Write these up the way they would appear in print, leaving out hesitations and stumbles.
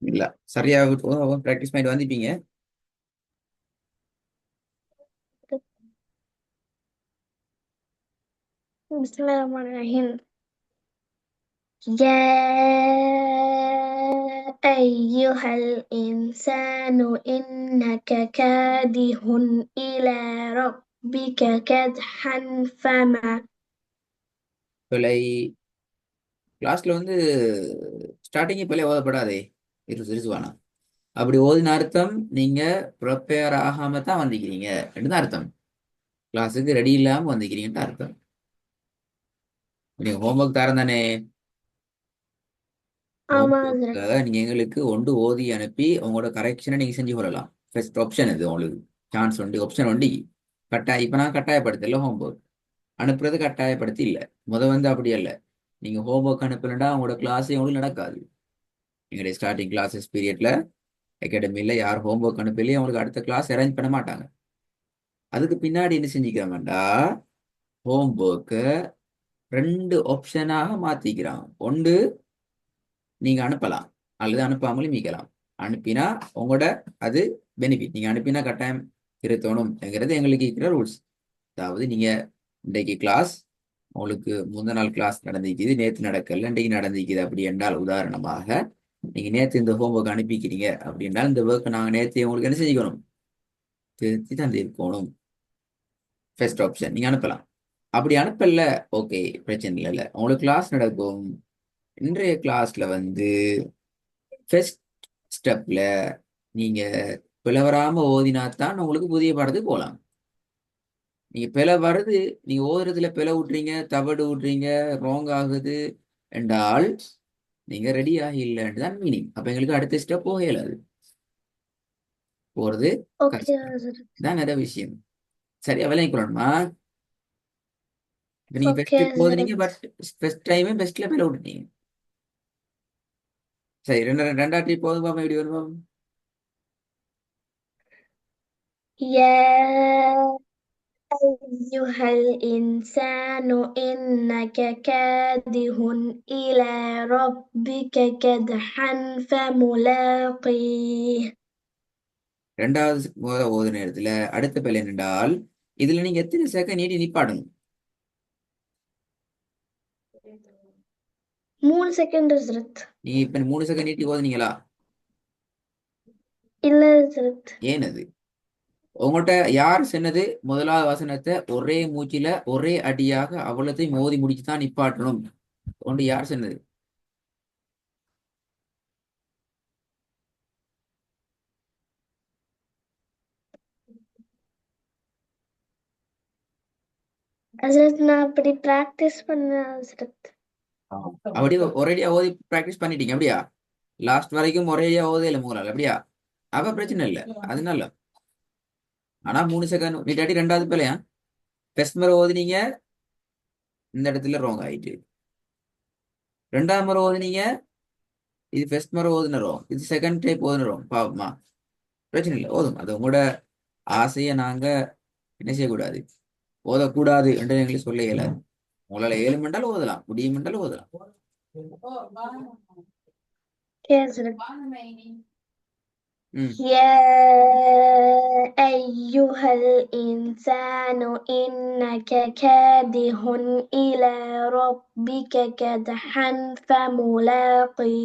இல்ல சரியா ப்ராக்டிஸ் பண்ணிட்டு வந்துப்பீங்க. بسم الله الرحمن الرحيم. يا أيها الإنسان إنك كادح إلى ربك كدحا فما. பிழை. கிளாஸ்ல ஸ்டார்டிங் பிழை ஓதப்படாதே. இருசுவானா அப்படி ஓதின அர்த்தம் நீங்க ப்ரிப்பேர் ஆகாம தான் வந்திருக்கிறீங்க தான் அர்த்தம். கிளாஸுக்கு ரெடி இல்லாம வந்திருக்கிறீங்கன்னு அர்த்தம். நீங்க ஹோம்ஒர்க் தரம் தானே. ஆமா ஹஸ்ரத். ஹோம்ஒர்க்காக நீங்க எங்களுக்கு ஒன்று ஓதி அனுப்பி உங்களோட கரெக்ஷனை நீங்க செஞ்சு கொள்ளலாம். ஃபர்ஸ்ட் ஆப்ஷன் இது உங்களுக்கு. சான்ஸ் உண்டு, ஆப்ஷன் உண்டு. இப்ப நான் கட்டாயப்படுத்தல ஹோம்ஒர்க் அனுப்புறது கட்டாயப்படுத்தி இல்லை. அப்படி அல்ல. நீங்க ஹோம்ஒர்க் அனுப்பலன்னா உங்களோட கிளாஸே உங்களுக்கு நடக்காது. எங்களுடைய ஸ்டார்டிங் கிளாஸஸ் பீரியட்ல அகாடமியில் யார் ஹோம்ஒர்க் அனுப்பலையே அவங்களுக்கு அடுத்த கிளாஸ் அரேஞ்ச் பண்ண மாட்டாங்க. அதுக்கு பின்னாடி என்ன செஞ்சுக்கிறோம்டா, ஹோம்ஒர்க்கை ரெண்டு ஆப்ஷனாக மாத்திக்கிறான். ஒன்று நீங்க அனுப்பலாம், அல்லது அனுப்பாமலும் மீக்கலாம். அனுப்பினா உங்களோட அது பெனிஃபிட். நீங்க அனுப்பினா கட்டாயம் திருத்தணும்ங்கிறது எங்களுக்கு இருக்கிற ரூல்ஸ். அதாவது நீங்க இன்றைக்கு கிளாஸ் உங்களுக்கு முந்தின நாள் கிளாஸ் நடந்திருக்குது, நேற்று நடக்கல, இன்றைக்கு நடந்திருக்குது அப்படி என்றால், உதாரணமாக நீங்க நேற்று இந்த ஹோம்ஒர்க் அனுப்பிக்கிறீங்க அப்படின்னால் இந்த ஒர்க் நாங்கள் நேற்று உங்களுக்கு என்ன செஞ்சுக்கணும், திருத்தி தந்திருக்கணும். ஃபர்ஸ்ட் ஆப்ஷன் நீங்க அனுப்பலாம். அப்படி அனுப்பல, ஓகே, பிரச்சனை இல்லை. உங்களுக்கு கிளாஸ் நடக்கும். இன்றைய கிளாஸ்ல ஃபர்ஸ்ட் ஸ்டெப்ல நீங்க பிளவராம ஓதினாத்தான் உங்களுக்கு புதிய பாடத்துக்கு போகலாம். நீங்க பிழை வருது, நீங்க ஓதுறதுல பிழை விட்றீங்க, தவறு விட்றீங்க, ராங் ஆகுது என்றால் நீங்க ரெடி ஆகி இல்லைன்னு தான் மீனிங். அப்ப எங்களுக்கு அடுத்த ஸ்டெப் போக இயலாது. போறது ஓகே கஷ்டம் ஹஸ்ரத். தான். நிறைய விஷயம் சரியா விளையாடணுமா. இப்ப நீங்க ஓகே பெஸ்ட் போதுனீங்க, ஹஸ்ரத். பட் ஃபர்ஸ்ட் டைமே பெஸ்ட்ல பிழை விட்டுட்டீங்க. சரி, ரெண்டா ட்ரிப் போதும் பாப்பா, இப்படி வரும். يا أيها الإنسان إنك كادح إلى ربك كدحا فملاقيه. ரெண்டாவது ஓது நேரத்துல அடுத்த பிழை என்னென்றால், இதுல நீங்க எத்தனை செகண்ட் நீட்டி நிப்பாடணும். 3 செகண்ட் ஹஸ்ரத். நீங்க இப்ப 3 செகண்ட் நீட்டி ஓதுனீங்களா? இல்ல ஹஸ்ரத். ஏனது உங்கள்கிட்ட யார் சொன்னது முதலாவது வசனத்தை ஒரே மூச்சில ஒரே அடியாக அவ்வளத்தையும் மோதி முடிச்சுதான் நிப்பாட்டணும் ஒன்று யார் சொன்னது? ஹஸ்ரத் நான் அப்படி பிராக்டிஸ் பண்ண ஹஸ்ரத். அப்படி ஒரேடியா ஓதி பிராக்டிஸ் பண்ணிட்டீங்க அப்படியா? லாஸ்ட் வரைக்கும் ஒரேடியா ஓதே இல்லை மூங்களால் அப்படியா? அப்ப பிரச்சனை இல்லை, அது நல்ல. ஆனா 3 செகண்ட் நீட்டாட்டி ரெண்டாவது பிள்ளையா ஃபர்ஸ்ட் முறை ஓதுனீங்க, இந்த இடத்துல ராங் ஆயிட்டு. ரெண்டாவது முறை ஓதுனீங்க, இது ஃபர்ஸ்ட் முறை ஓதுனறோம், இது செகண்ட் டைப் ஓதுனறோம். பாவமா, பிரச்சனை இல்லை, ஓதும். அது உங்களோட ஆசையை நாங்க என்ன செய்யக்கூடாது, ஓதக்கூடாது என்று எங்களுக்கு சொல்ல இயலாது. உங்களால ஏழு மண்டாலும் ஓதலாம், முடியும் மண்டாலும் ஓதலாம். ஓகே ஹஸ்ரத். ம் يا أيها الإنسان إنك كادح إلى ربك كدحا فملاقيه.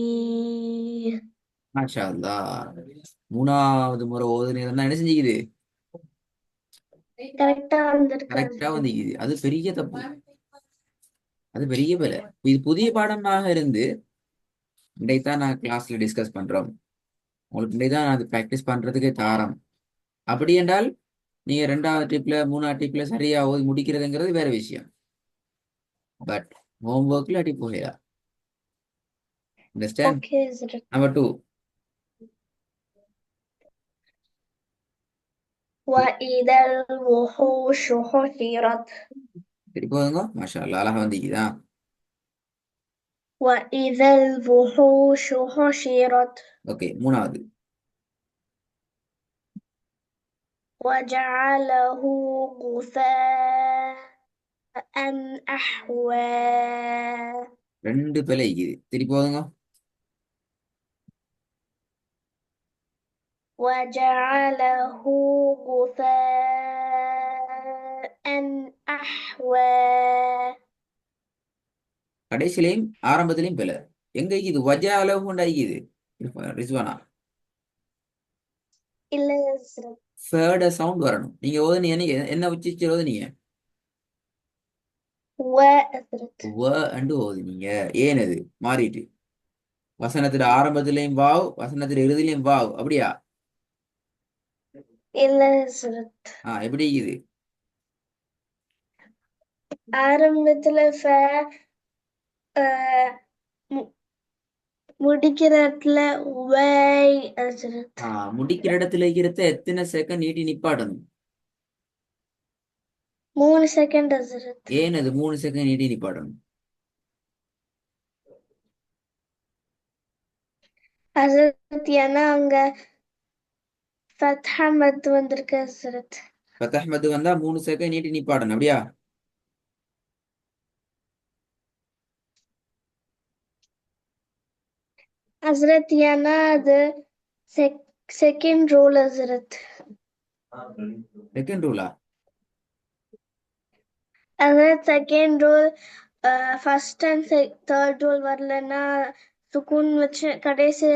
மாஷா அல்லாஹ். மூணாவது முறை ஓதுனது என்ன செஞ்சுக்குது, கரெக்டா கரெக்டா வந்திருக்காரு. வந்துக்குது. அது பெரிய தப்பு, அது பெரிய பிழை. இது புதிய பாடமாக இருந்து இன்றைத்தான் நான் கிளாஸ்ல டிஸ்கஸ் பண்றோம். உங்களுக்கு இன்றைதான் நான் அது ப்ராக்டிஸ் பண்றதுக்கே தாரம். அப்படி என்றால் நீங்க ரெண்டாவது ட்ரிப்ல மூணாவது ட்ரிப்ல சரியா ஓதி முடிக்கிறதுங்கிறது வேற விஷயம். பட் ஹோம்ஒர்க்ல அடி போகலாம். அண்டர்ஸ்டாண்ட்? ஓகே ஹஸ்ரத். நம்பர் 2. وإذا الوحوش حشرت. சரி போதுங்க, மாஷா அல்லாஹ், அழகா வந்துக்குதா. وإذا الوحوش حشرت ஓகே, மூணாவது. وجعله غثاء أحوى ரெண்டு பிழை இது திருப்பி போதுங்க. وجعله غثاء أحوى கடைசிலையும் ஆரம்பத்திலையும் பிழை. எங்க இது வஜா அளவு கொண்டு ஐக்குது ரிஸ்வானா. إلا يزرق தேர்ட சவுண்ட் வரணும். நீங்க ஓதுனீங்க என்ன உச்சிச்சு ஓதுனீங்க? وأزرق வ அண்டு ஓதுனீங்க. ஏன் அது மாறிட்டு? வசனத்துல ஆரம்பத்திலையும் வாவ், வசனத்துல இறுதியிலையும் வாவ், அப்படியா? إلا يزرق எப்படி இது? ஆரம்பத்துல அஹ், மு- முடிக்கிற இடத்துல வை அஜரத் முடிக்கிற இடத்துல இருக்கிறத எத்தனை செகண்ட் நீட்டி நிப்பாட்டணும்? 3 செகண்ட் அஜரத் ஏன் அது 3 செகண்ட் நீட்டி நிப்பாட்டணும்? அஜரத் ஏன்னா அங்க ஃபத்ஹா மத் வந்திருக்கு அஜரத் பத்தஹ்மது வந்தா 3 செகண்ட் நீட்டி நிப்பாட்டணும், அப்படியா? அஜரத் ஏன்னா அது செகண்ட் ரூல் அஜரத் செகண்ட் ரூலா? Hazrat second rule first and third rule வரலன்னா சுக்கூன் வச்சு கடைசி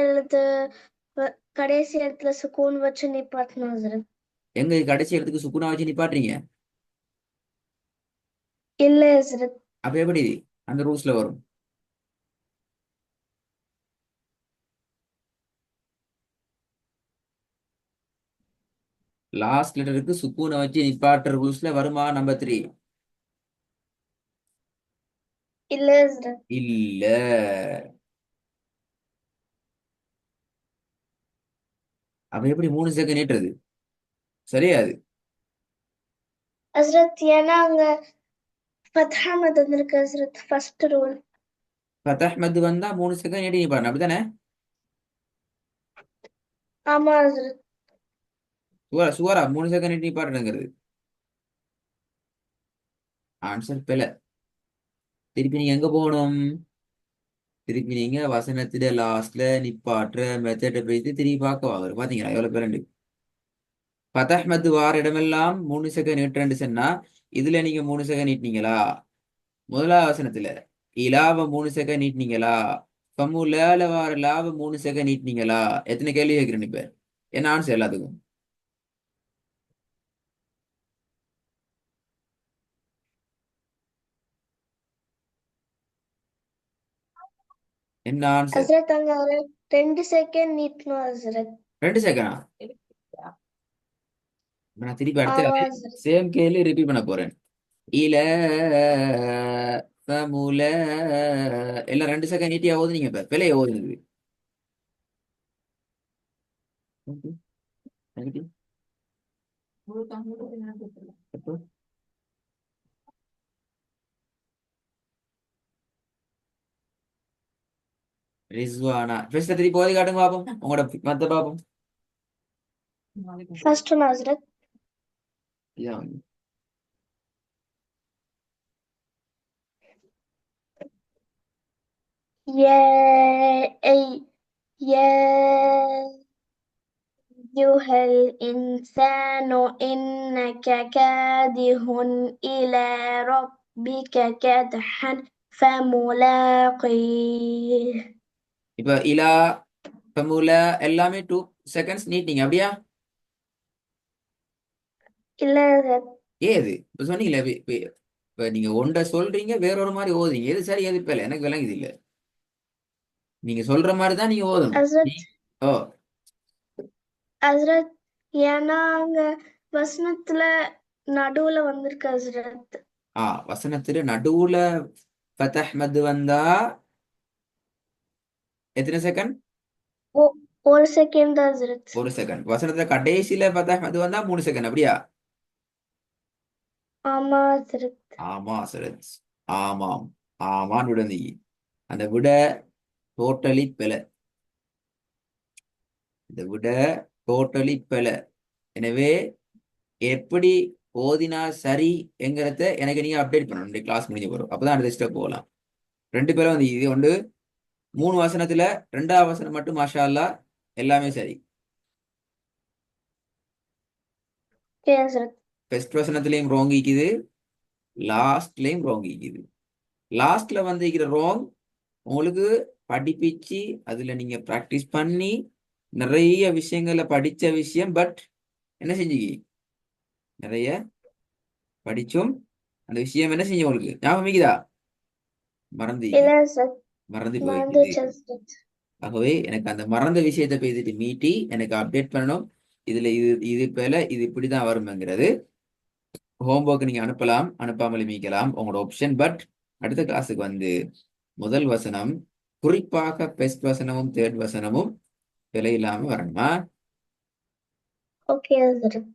எழுத்துல சுக்கூன் வச்சு நிப்பாட்டணும் அஜரத் எங்க கடைசி இடத்துக்கு சுக்குனா வச்சு நிப்பாட்டுறீங்க? இல்ல அஜரத் அப்ப எப்படி அந்த ரூல்ஸ்ல வரும்? லாஸ்ட் லெட்டருக்கு சுக்கூனை வச்சு நிப்பாட்டுற ரூல்ஸ்ல வருமா நம்பர் 3? இல்ல அஜரத் இல்ல. அப்ப எப்படி 3 செகண்ட் நீட்டுறது? சரியாது. ஹஸ்ரத் ஏன்னா அங்க ஃபத்ஹா மத் வந்திருக்கு ஹஸ்ரத் ஃபர்ஸ்ட் ரூல் பத்தஹ்மது வந்தா 3 செகண்ட் நீட்டி நிப்பாட்டணும், அப்படித்தானே? ஆமா ஹஸ்ரத் சுவரா 3 செகண்ட் நீட்டி நிப்பாட்டணுங்கிறது ஆன்சர் பிழை. திருப்பி நீங்க எங்க போகணும்? திருப்பி நீங்க வசனத்துல லாஸ்ட்ல நிப்பாட்டுற மெத்தட போயிட்டு திருப்பி பார்க்க வாங்க. பாத்தீங்களா எவ்வளவு பேரண்டு? பத்தஹ்மது வார இடமெல்லாம் 3 செகண்ட் நீட்டுறேன்னு சொன்னா இதுல நீங்க 3 செகண்ட் நீட்டினீங்களா? முதலாவது வசனத்துல இலாவ 3 செகண்ட் நீட்டினீங்களா? ஃபமுலால வார லாவ 3 செகண்ட் நீட்டினீங்களா? எத்தனை கேள்வி கேட்கிறேன் இப்ப? என்ன ஆன்சர் எல்லாத்துக்கும்? என்ன ஆன்சர்? ஹஸ்ரத் அங்க ஒரு 2 செகண்ட் நீட்டணும் ஹஸ்ரத் 2 செகண்டா? நான் திருப்பி அடுத்து ஆமா அதே ஹஸ்ரத் சேம் கேள்வி ரிப்பீட் பண்ண போறேன். இல ஃபமுல எல்லாம் 2 செகண்ட் நீட்டியா ஓதுனீங்க. இப்ப பிழைய ஓதுனது ரிஸ்வானா ஃபர்ஸ்ட் திருப்பி ஓதி காட்டுங்க பாப்போம். உங்களோட மத்த பாப்போம். ஃபர்ஸ்ட் ஒன் ஹஸ்ரத் இதான் யா ஐ யா أيها الإنسان إنك كادح إلى ربك كدحا فملاقيه இப்ப இலா ஃபமுல எல்லாமே 2 செகண்ட்ஸ் நீட்டிங்க, அப்படியா? இல்ல ஹஸ்ரத் ஏது இப்ப சொன்னீங்களே இப்ப நீங்க ஒன்றை சொல்றீங்க, வேற ஒரு மாதிரி ஓதுறீங்க. எது சரி எது பிழை எனக்கு விளங்குது இல்ல. நீங்க சொல்ற மாதிரி தான் நீங்க ஓதணும். ஹஸ்ரத் ஓ ஹஸ்ரத் ஏன்னா அங்க வசனத்துல நடுவுல வந்திருக்கு ஹஸ்ரத் வசனத்துல நடுவுல ஃபத்ஹ்மது வந்தா எத்தனை செகண்ட்? ஒ- ஒரு செகண்ட் தான் ஹஸ்ரத் 1 செகண்ட். வசனத்துல கடைசியில ஃபத்ஹ்மது வந்தா 3 செகண்ட், அப்படியா? ஆமா ஹஸ்ரத் ஆமா சரத். ஆமாம். ஆமான்னு விட நீ அந்த விட டோட்டலி பிழை. இந்த விட டோட்டலி பிழை. எனவே எப்படி ஓதினா சரி என்கிறத எனக்கு நீங்க அப்டேட் பண்ணணும் கிளாஸ் முடிஞ்ச போறோம் அப்பதான் அடுத்த ஸ்டெப் போகலாம். 2 பேரும் வந்து இது வந்து 3 வசனத்துல 2வது வசனம் மட்டும் மாஷா அல்லாஹ் எல்லாமே சரி. ஓகே ஹசரத். ஃபர்ஸ்ட் வசனத்திலையும் ரோங் இருக்குது, லாஸ்ட்லயும் ரோங் இருக்குது. லாஸ்ட்ல வந்து இருக்கிற ரோங் உங்களுக்கு படிப்பிச்சு அதுல நீங்க ப்ராக்டிஸ் பண்ணி நிறைய விஷயங்களை படிச்ச விஷயம். பட் என்ன செஞ்சீங்க, நிறைய படிச்சும் அந்த விஷயம் என்ன செஞ்சு உங்களுக்கு ஞாபகம் இருக்குதா, மறந்து இல்ல ஹசரத், மறந்து போயிருக்குது. மறந்துச்சு ஹசரத். ஆகவே எனக்கு அந்த மறந்த விஷயத்தை பேசிட்டு மீட்டி எனக்கு அப்டேட் பண்ணணும். இதுல இது போல இது இப்படிதான் வரும்ங்கிறது ஹோம்ஒர்க் நீங்க அனுப்பலாம், அனுப்பாமல் மீக்கலாம் உங்களோட ஆப்ஷன். பட் அடுத்த கிளாஸுக்கு வந்து முதல் வசனம் குறிப்பாக பெஸ்ட் வசனமும் தேர்ட் வசனமும் விலை இல்லாம வரணுமா? ஓகே ஹசரத்.